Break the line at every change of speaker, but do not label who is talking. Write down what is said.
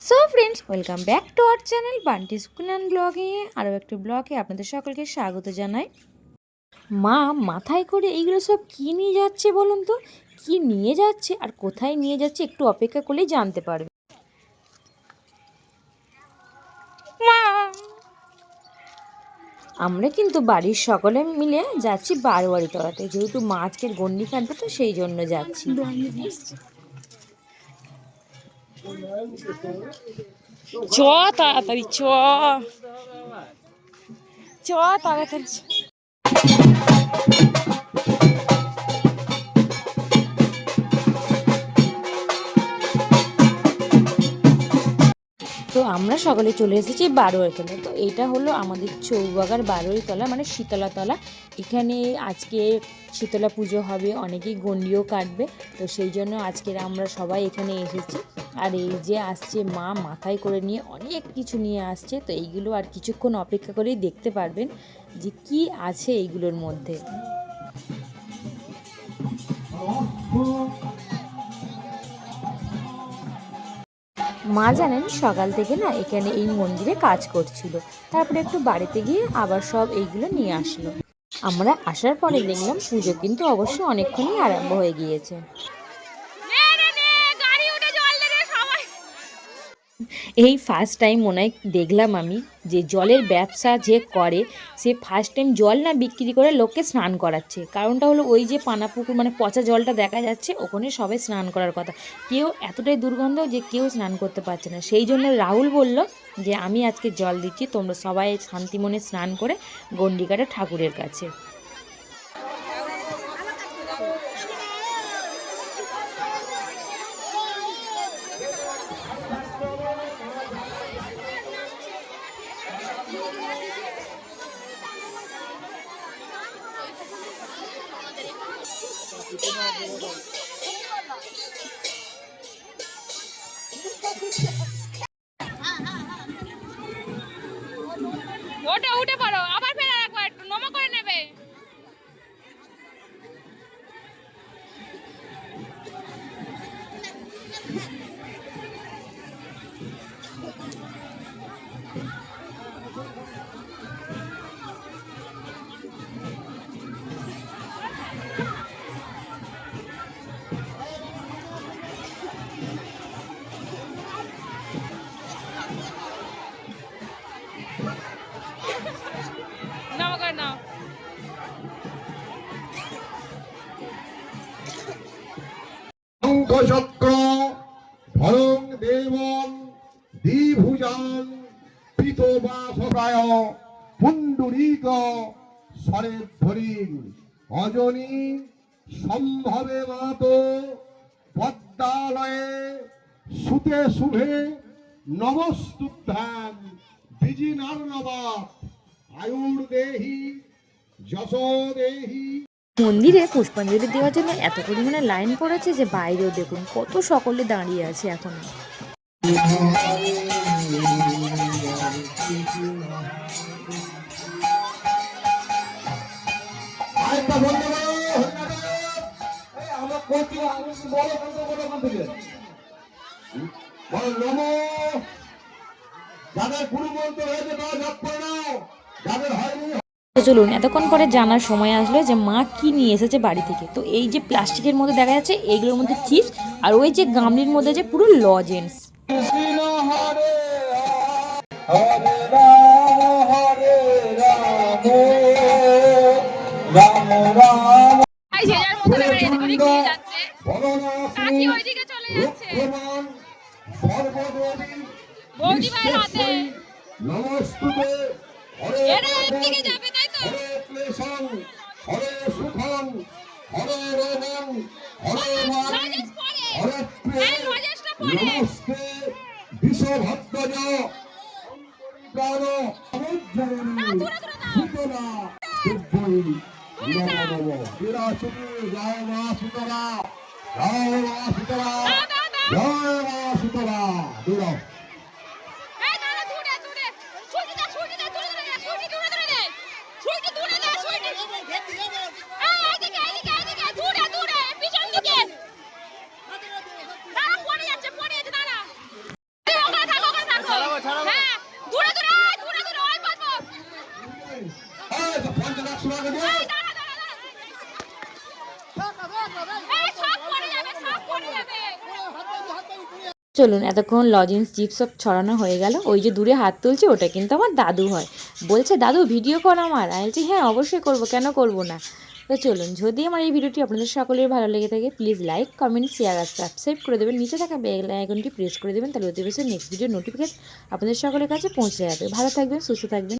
So friends, welcome back to our channel Bunty school and ব্লগে। আরও একটি ব্লগে আপনাদের সকলকে স্বাগত জানাই। মা মাথায় করে এইগুলো সব কী নিয়ে যাচ্ছে বলুন তো? কী নিয়ে যাচ্ছে আর কোথায় নিয়ে যাচ্ছে একটু অপেক্ষা করলেই জানতে পারবে। আমরা কিন্তু বাড়ির সকলে মিলে যাচ্ছি বারোয়ারি তলাতে, যেহেতু মা আজকের গন্ডি কাটবে তো সেই জন্য যাচ্ছি। চ তাড়াতাড়ি চ তাড়াতাড়ি। তো আমরা সকলে চলে এসেছি বারোয়ারি তলা। তো এটা হলো আমাদের চৌবাগার বারোয়ারি তলা, মানে শীতলা তলা। এখানে আজকে শীতলা পুজো হবে, অনেকেই গন্ডিও কাটবে। তো সেই জন্য আজকের আমরা সবাই এখানে এসেছি। আর এই যে আসছে মা মাথায় করে নিয়ে অনেক কিছু নিয়ে আসছে। তো এইগুলো আর কিছুক্ষণ অপেক্ষা করেই দেখতে পারবেন যে কি আছে এইগুলোর মধ্যে। মা জানেন সকাল থেকে না এখানে এই মন্দিরে কাজ করছিল, তারপরে একটু বাড়িতে গিয়ে আবার সব এইগুলো নিয়ে আসলো। আমরা আসার পরে দেখলাম পুজো কিন্তু অবশ্যই অনেকক্ষণই আরম্ভ হয়ে গিয়েছে। এই ফার্স্ট টাইম মনে হয় দেখলাম আমি যে জলের ব্যবসা যে করে সে ফার্স্ট টাইম জল না বিক্রি করে লোককে স্নান করাচ্ছে। কারণটা হলো ওই যে পানা পুকুর, মানে পচা জলটা দেখা যাচ্ছে, ওখানে সবাই স্নান করার কথা। কেউ এতটাই দুর্গন্ধ যে কেউ স্নান করতে পারছে না। সেই জন্য রাহুল বলল যে আমি আজকে জল দিচ্ছি, তোমরা সবাই শান্তি মনে স্নান করে গন্ডি কাটা ঠাকুরের কাছে। ওটা উঠে পড়ো, আবার ফের একবার একটু নমা করে নেবে।
চক্র ধরং দেবং দ্বিভুজাং পীতবাসরায় পুণ্ডরীক সরেধরি অজনী সম্ভবে মাত পদ্মালয়ে সুতে শুভে নমস্তুভ্যাং বিজিনার্ণবাত আয়ুর্দেহি যশোদেহি।
মন্দিরে পুষ্পাঞ্জলি দেওয়ার জন্য এত পরিমাণে লাইন পড়েছে যে বাইরেও দেখুন কত সকলে দাঁড়িয়ে আছে এখন। চলুন, এতক্ষণ পরে জানার সময় আসলো যে মা কি নিয়ে এসেছে বাড়ি থেকে। তো এই যে প্লাস্টিকের মধ্যে দেখা যাচ্ছে এইগুলোর মধ্যে চিপস, আর ওই যে গামলির মধ্যে যে পুরো লজেন্স।
নমস্তুতে হরে ক্লেশং হরে সুখং হরে রোগং হরে মারি হরে প্রেম নমস্তে বিশ্বভদ্রজ প্রাণ সমুজ্জননী সুতরা দিব্যই নমঃ বিরাচুতি জয় মা সুতরা জয় মা শীতলা, জয় মা শীতলা। দৌড়াও। এই তো 50 টাকা টাকা দিও।
চলুন, এতক্ষণ লজেন্স চিপস সব ছড়ানো হয়ে গেল। ওই যে দূরে হাত তুলছে ওটা কিন্তু আমার দাদু হয়। বলছে দাদু ভিডিও কর আমার। আমি বলছি হ্যাঁ অবশ্যই করবো, কেন করবো না। তো চলুন, যদি আমার এই ভিডিওটি আপনাদের সকলের ভালো লেগে থাকে প্লিজ লাইক কমেন্ট শেয়ার আর সাবস্ক্রাইব করে দেবেন। নিচে থাকা বেল আইকনটি প্রেস করে দেবেন, তাহলে অতি বেশি নেক্সট ভিডিও নোটিফিকেশন আপনাদের সকলের কাছে পৌঁছে যাবে। ভালো থাকবেন, সুস্থ থাকবেন।